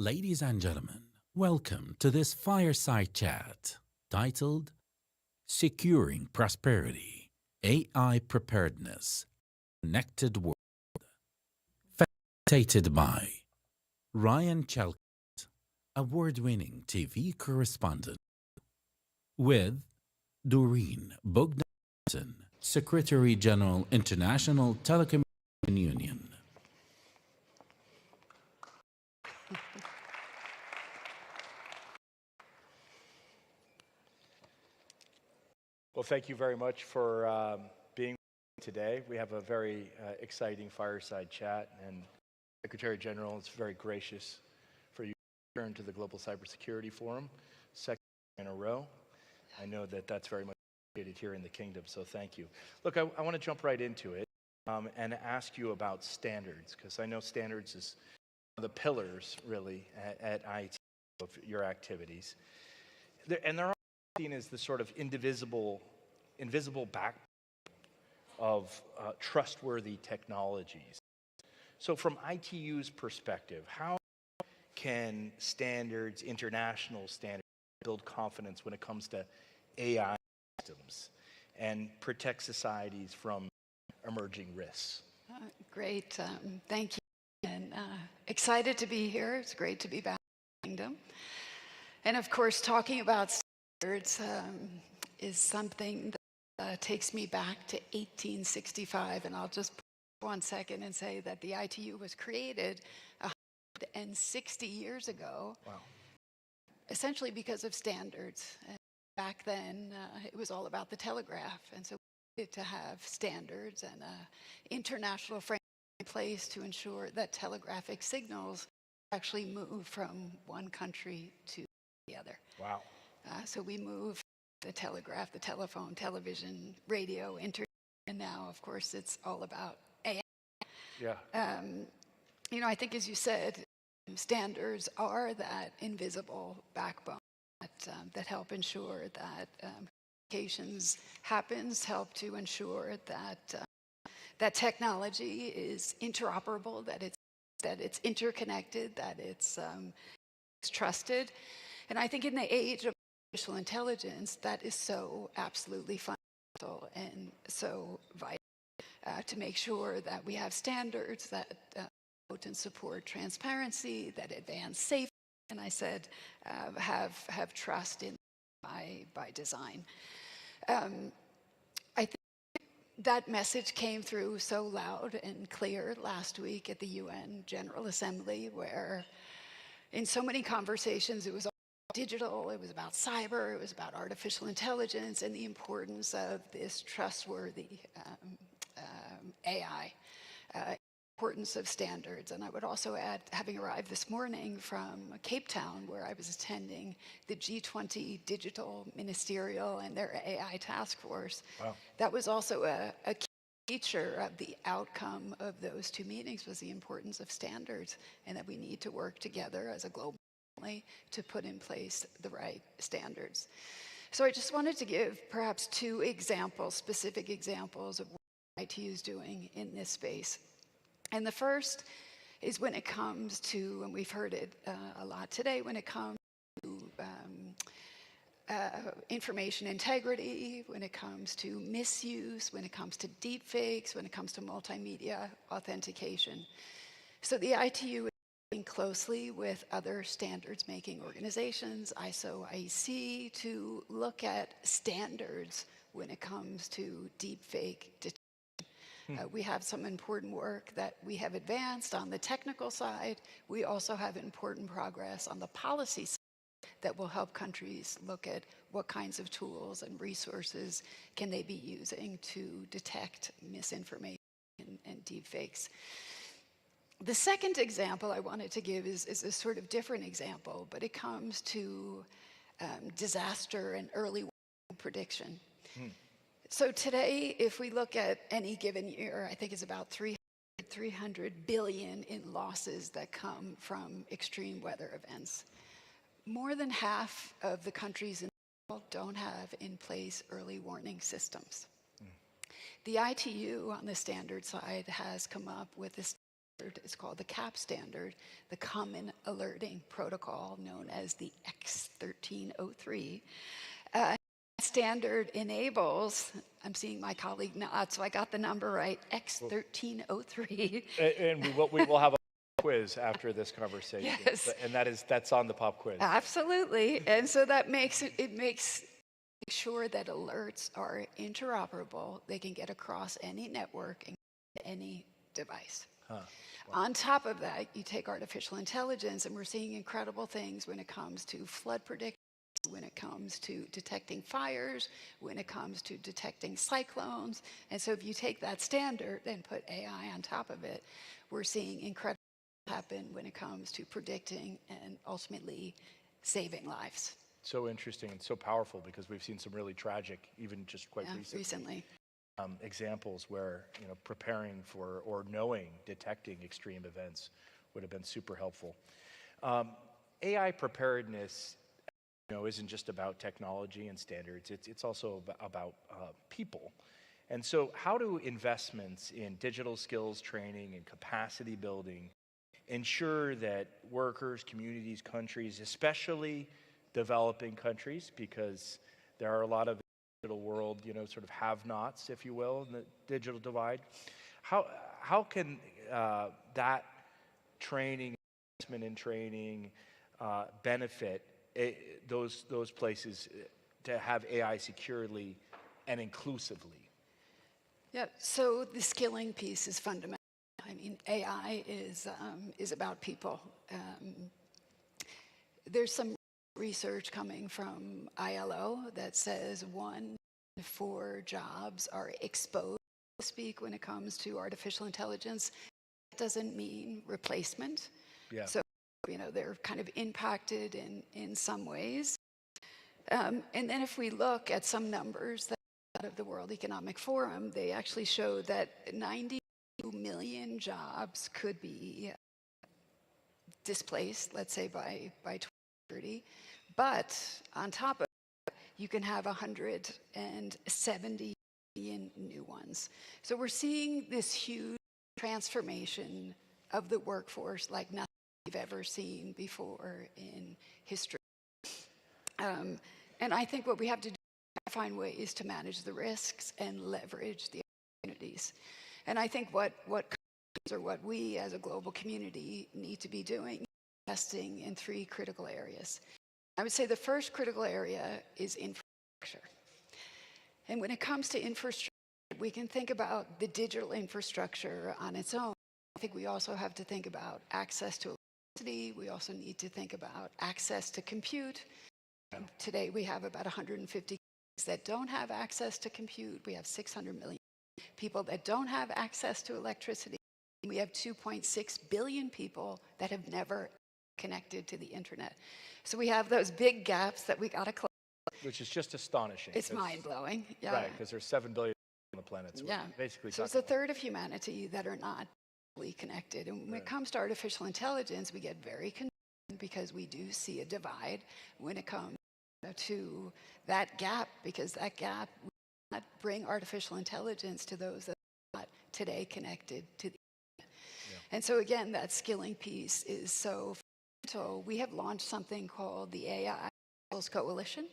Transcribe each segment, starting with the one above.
Ladies and gentlemen, welcome to this fireside chat titled Securing Prosperity, AI Preparedness, Connected World, facilitated by Ryan Chalkett, award-winning TV correspondent, with Doreen Bogdan-Martin, Secretary General, International Telecommunication Union. Well, thank you very much for being with me today. We have a very exciting fireside chat, and Secretary General is very gracious for you to return to the Global Cybersecurity Forum, second in a row. I know that that's very much appreciated here in the Kingdom, so thank you. Look, I want to jump right into it and ask you about standards, because I know standards is one of the pillars, really, at IT of your activities. And they're seen as the sort of invisible backbone of trustworthy technologies. So from ITU's perspective, how can standards, international standards, build confidence when it comes to AI systems and protect societies from emerging risks? Great, thank you, and excited to be here. It's great to be back in the Kingdom. And of course, talking about standards is something that takes me back to 1865, and I'll just pause 1 second and say that the ITU was created 160 years ago, Wow. essentially because of standards. And back then, it was all about the telegraph, and so we needed to have standards and an international framework in place to ensure that telegraphic signals actually move from one country to the other. Wow. So we moved the telegraph, the telephone, television, radio, internet, and now, of course, it's all about AI. Yeah. I think, as you said, standards are that invisible backbone that help ensure that communications happens, help to ensure that that technology is interoperable, that it's interconnected, that it's trusted. And I think in the age of artificial intelligence, that is so absolutely fundamental and so vital to make sure that we have standards that promote and support transparency, that advance safety, and I said have trust in by design. I think that message came through so loud and clear last week at the UN General Assembly, where in so many conversations it was digital, it was about cyber, it was about artificial intelligence and the importance of this trustworthy AI, importance of standards. And I would also add, having arrived this morning from Cape Town, where I was attending the G20 Digital Ministerial and their AI task force. Wow. That was also a key feature of the outcome of those two meetings, was the importance of standards, and that we need to work together as a global to put in place the right standards. So I just wanted to give perhaps two examples, specific examples of what ITU is doing in this space. And the first is when it comes to, and we've heard it a lot today, when it comes to information integrity, when it comes to misuse, when it comes to deepfakes, when it comes to multimedia authentication. So the ITU closely with other standards-making organizations, ISO, IEC, to look at standards when it comes to deepfake detection. We have some important work that we have advanced on the technical side. We also have important progress on the policy side that will help countries look at what kinds of tools and resources can they be using to detect misinformation and deepfakes. The second example I wanted to give is a sort of different example, but it comes to disaster and early warning prediction. So today, if we look at any given year, I think it's about 300 billion in losses that come from extreme weather events. More than half of the countries in the world don't have in place early warning systems. The ITU on the standard side has come up with this It's called the CAP standard, the Common Alerting Protocol, known as the X1303. Standard enables, I'm seeing my colleague nod, so I got the number right, X1303. And we will have a quiz after this conversation. Yes. And that's on the pop quiz. Absolutely. And so that makes sure that alerts are interoperable. They can get across any network and any device. Huh. On top of that, you take artificial intelligence, and we're seeing incredible things when it comes to flood prediction, when it comes to detecting fires, when it comes to detecting cyclones. And so if you take that standard and put AI on top of it, we're seeing incredible happen when it comes to predicting and ultimately saving lives. So interesting and so powerful, because we've seen some really tragic, even just quite recently. Examples where preparing for or detecting extreme events would have been super helpful. AI preparedness, isn't just about technology and standards. It's also about people. And so, how do investments in digital skills training and capacity building ensure that workers, communities, countries, especially developing countries, because there are a lot of digital world, sort of have-nots, if you will, in the digital divide. How can that training, investment in training, benefit those places to have AI securely and inclusively? Yeah. So the skilling piece is fundamental. I mean, AI is about people. There's some research coming from ILO that says 1 in 4 jobs are exposed, so to speak, when it comes to artificial intelligence. That doesn't mean replacement. Yeah. So, they're kind of impacted in some ways. And then if we look at some numbers that out of the World Economic Forum, they actually show that 92 million jobs could be displaced, let's say by 2030. But on top of it, you can have 170 million new ones. So we're seeing this huge transformation of the workforce like nothing we've ever seen before in history. And I think what we have to do is find ways to manage the risks and leverage the opportunities. And I think what we as a global community need to be doing, investing in 3 critical areas. I would say the first critical area is infrastructure. And when it comes to infrastructure, we can think about the digital infrastructure on its own. I think we also have to think about access to electricity. We also need to think about access to compute. Today we have about 150 that don't have access to compute. We have 600 million people that don't have access to electricity. We have 2.6 billion people that have never connected to the internet. So we have those big gaps that we got to close. Which is just astonishing. It's mind-blowing. Yeah. Right, because there's 7 billion on the planet. So yeah. Basically, so it's a third of humanity that are not fully connected. And when it comes to artificial intelligence, we get very concerned because we do see a divide when it comes to that gap, because that gap will not bring artificial intelligence to those that are not today connected to the internet. Yeah. And so again, that skilling piece is so fundamental. We have launched something called the AI Skills Coalition.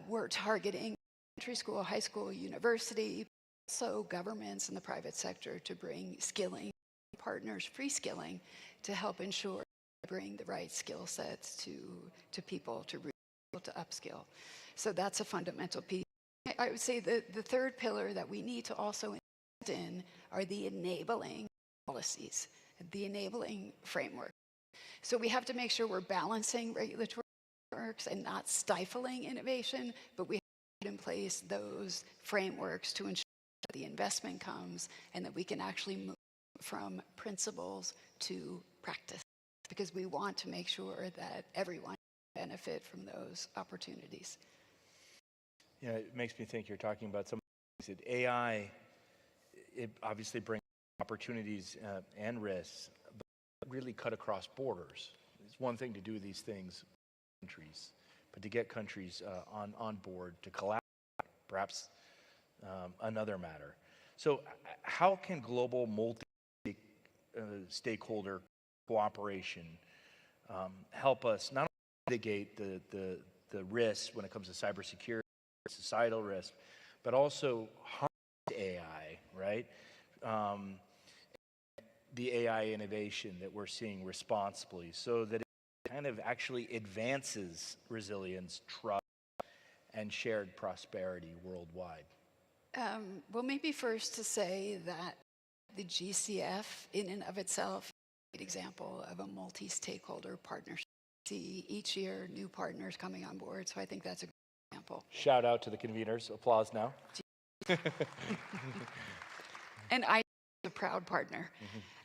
We're targeting elementary school, high school, university, also governments and the private sector to bring skilling partners, free skilling, to help ensure bring the right skill sets to people to really be able to upskill. So that's a fundamental piece. I would say the third pillar that we need to also invest in are the enabling policies, the enabling framework. So we have to make sure we're balancing regulatory frameworks and not stifling innovation, but we have to put in place those frameworks to ensure that the investment comes and that we can actually move from principles to practice, because we want to make sure that everyone can benefit from those opportunities. Yeah, it makes me think you're talking about some things that AI, it obviously brings opportunities and risks, but really cut across borders. It's one thing to do these things with countries, but to get countries on board, to collaborate, perhaps another matter. So how can global stakeholder cooperation help us not only mitigate the risks when it comes to cybersecurity, societal risk, but also harness AI, right? The AI innovation that we're seeing responsibly so that it kind of actually advances resilience, trust, and shared prosperity worldwide? Well, maybe first to say that the GCF in and of itself is a great example of a multi-stakeholder partnership. See each year new partners coming on board, so I think that's a great example. Shout out to the conveners. Applause now. And I am a proud partner.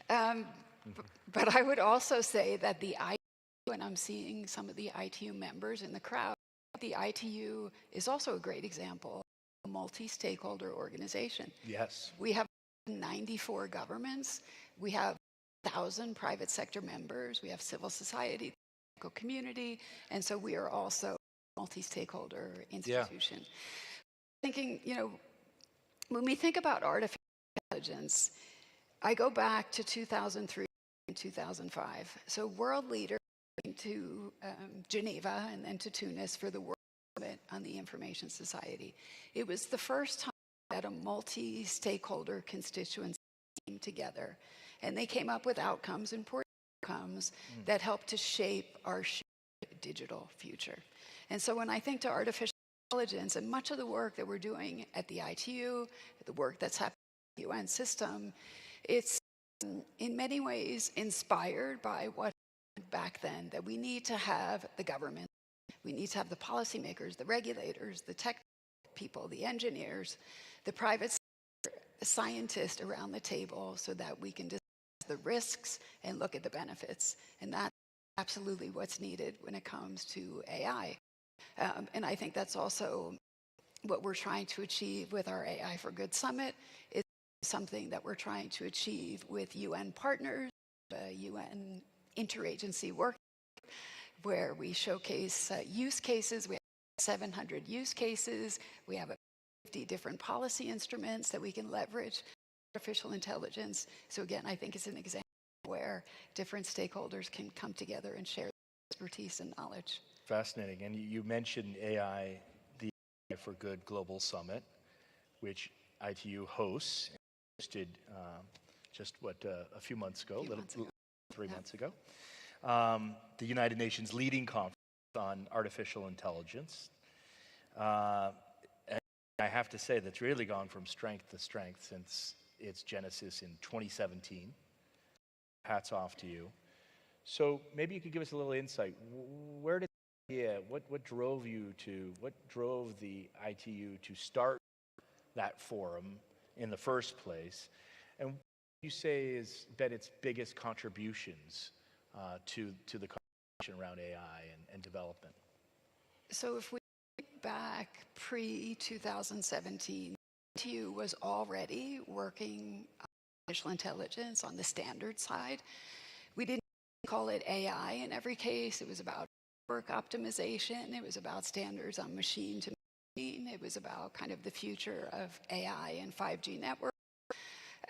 But I would also say that the ITU, and I'm seeing some of the ITU members in the crowd, the ITU is also a great example of a multi-stakeholder organization. Yes. We have 94 governments. We have 1,000 private sector members. We have civil society, the community, and so we are also a multi-stakeholder institution. Yeah. Thinking, when we think about artificial intelligence, I go back to 2003 and 2005. So world leaders came to Geneva and then to Tunis for the World Summit on the Information Society. It was the first time that a multi-stakeholder constituency came together, and they came up with outcomes, important outcomes, that helped to shape our digital future. And so when I think to artificial intelligence and much of the work that we're doing at the ITU, the work that's happening in the UN system, it's in many ways inspired by what happened back then, that we need to have the government, we need to have the policymakers, the regulators, the tech people, the engineers, the private sector, the scientists around the table so that we can discuss the risks and look at the benefits. And that's absolutely what's needed when it comes to AI. And I think that's also what we're trying to achieve with our AI for Good Summit. It's something that we're trying to achieve with UN partners, UN interagency work, where we showcase use cases. We have 700 use cases. We have 50 different policy instruments that we can leverage artificial intelligence. So again, I think it's an example where different stakeholders can come together and share expertise and knowledge. Fascinating. And you mentioned AI, the AI for Good Global Summit, which ITU hosts, hosted just a few months ago, 3 months ago. The United Nations leading conference on artificial intelligence. And I have to say that's really gone from strength to strength since its genesis in 2017. Hats off to you. So maybe you could give us a little insight. Where did what drove the ITU to start that forum in the first place? And what do you say has been its biggest contributions to the conversation around AI and development? So if we look back pre-2017, ITU was already working on artificial intelligence on the standard side. We didn't call it AI in every case. It was about network optimization. It was about standards on machine to machine. It was about kind of the future of AI and 5G network.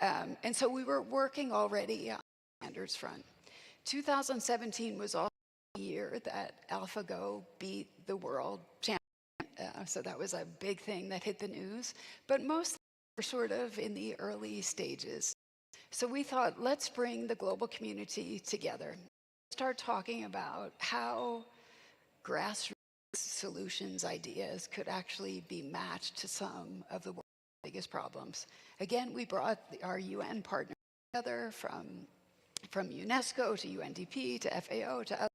And so we were working already on the standards front. 2017 was also the year that AlphaGo beat the world champion. So that was a big thing that hit the news. But most were sort of in the early stages. So we thought, let's bring the global community together. Start talking about how grassroots solutions, ideas could actually be matched to some of the world's biggest problems. Again, we brought our UN partners together from UNESCO to UNDP to FAO to others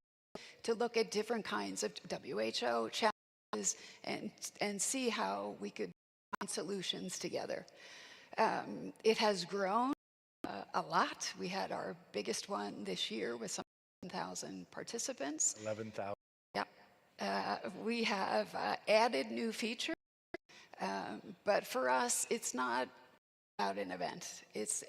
to look at different kinds of WHO challenges and see how we could find solutions together. It has grown a lot. We had our biggest one this year with some 11,000 participants. 11,000. Yeah. We have added new features, but for us, it's not about an event. It's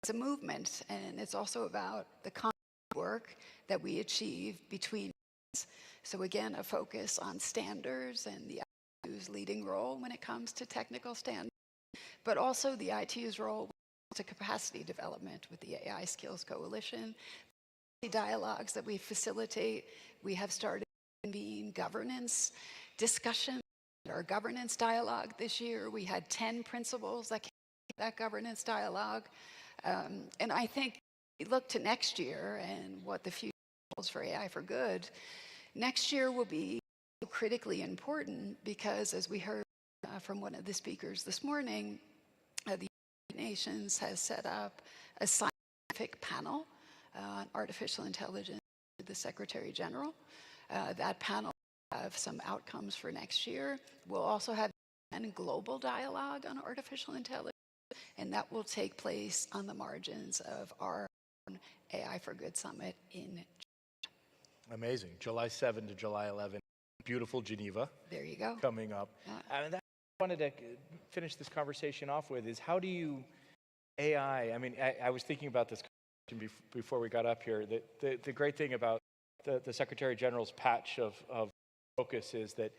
a movement, and it's also about the kind of work that we achieve between us. So again, a focus on standards and the ITU's leading role when it comes to technical standards, but also the ITU's role to capacity development with the AI Skills Coalition, the dialogues that we facilitate. We have started convening governance discussion. Our governance dialogue this year, we had 10 principles that came to that governance dialogue. And I think we look to next year and what the future holds for AI for Good. Next year will be critically important because, as we heard from one of the speakers this morning, the United Nations has set up a scientific panel on artificial intelligence with the Secretary General. That panel will have some outcomes for next year. We'll also have a global dialogue on artificial intelligence, and that will take place on the margins of our own AI for Good Summit in Amazing. July 7 to July 11, beautiful Geneva. There you go. Coming up. And that I wanted to finish this conversation off with is how do you AI, I mean, I was thinking about this before we got up here. The great thing about the Secretary General's patch of focus is that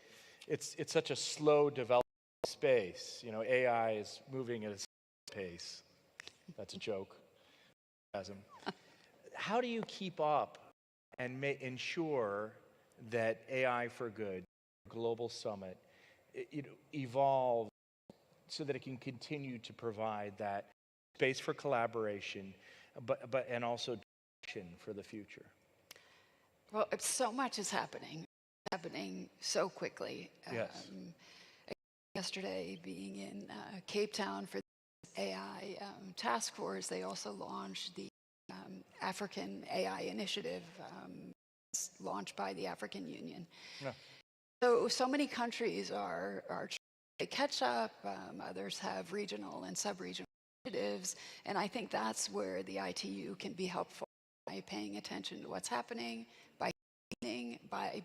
it's such a slow development space. You know, AI is moving at a slow pace. That's a joke. How do you keep up and ensure that AI for Good, Global Summit, evolves so that it can continue to provide that space for collaboration, and also direction for the future? Well, so much is happening so quickly. Yes. Yesterday, being in Cape Town for the AI task force, they also launched the African AI initiative, launched by the African Union. Yeah. So many countries are trying to catch up. Others have regional and sub-regional initiatives, and I think that's where the ITU can be helpful by paying attention to what's happening, by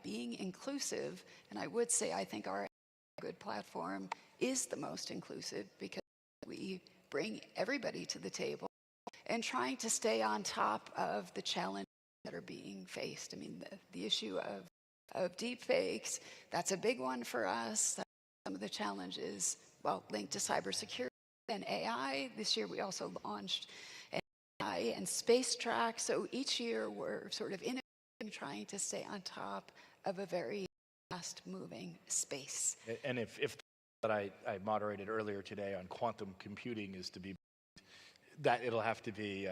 being inclusive. And I would say I think our Good platform is the most inclusive because we bring everybody to the table and trying to stay on top of the challenges that are being faced. I mean, the issue of deep fakes, that's a big one for us. Some of the challenges, well, linked to cybersecurity and AI. This year we also launched an AI and space track. So each year we're sort of innovating, trying to stay on top of a very fast-moving space. And if that I moderated earlier today on quantum computing is to be, that it'll have to be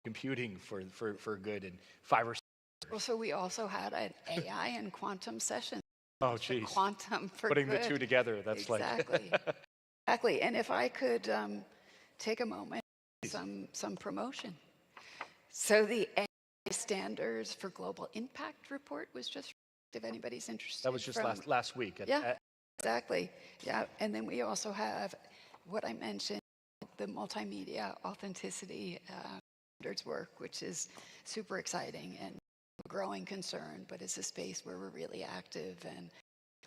computing for good in 5 or 6 years. Well, so we also had an AI and quantum session. Oh, geez. Quantum for Putting good. the two together, that's exactly. Exactly. And if I could take a moment, some promotion. So the AI Standards for Global Impact report was just, if anybody's interested. That was just last week. Exactly. Yeah. And then we also have what I mentioned, the multimedia authenticity standards work, which is super exciting and a growing concern, but it's a space where we're really active and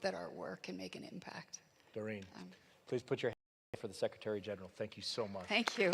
that our work can make an impact. Doreen, please put your hand for the Secretary General. Thank you so much. Thank you.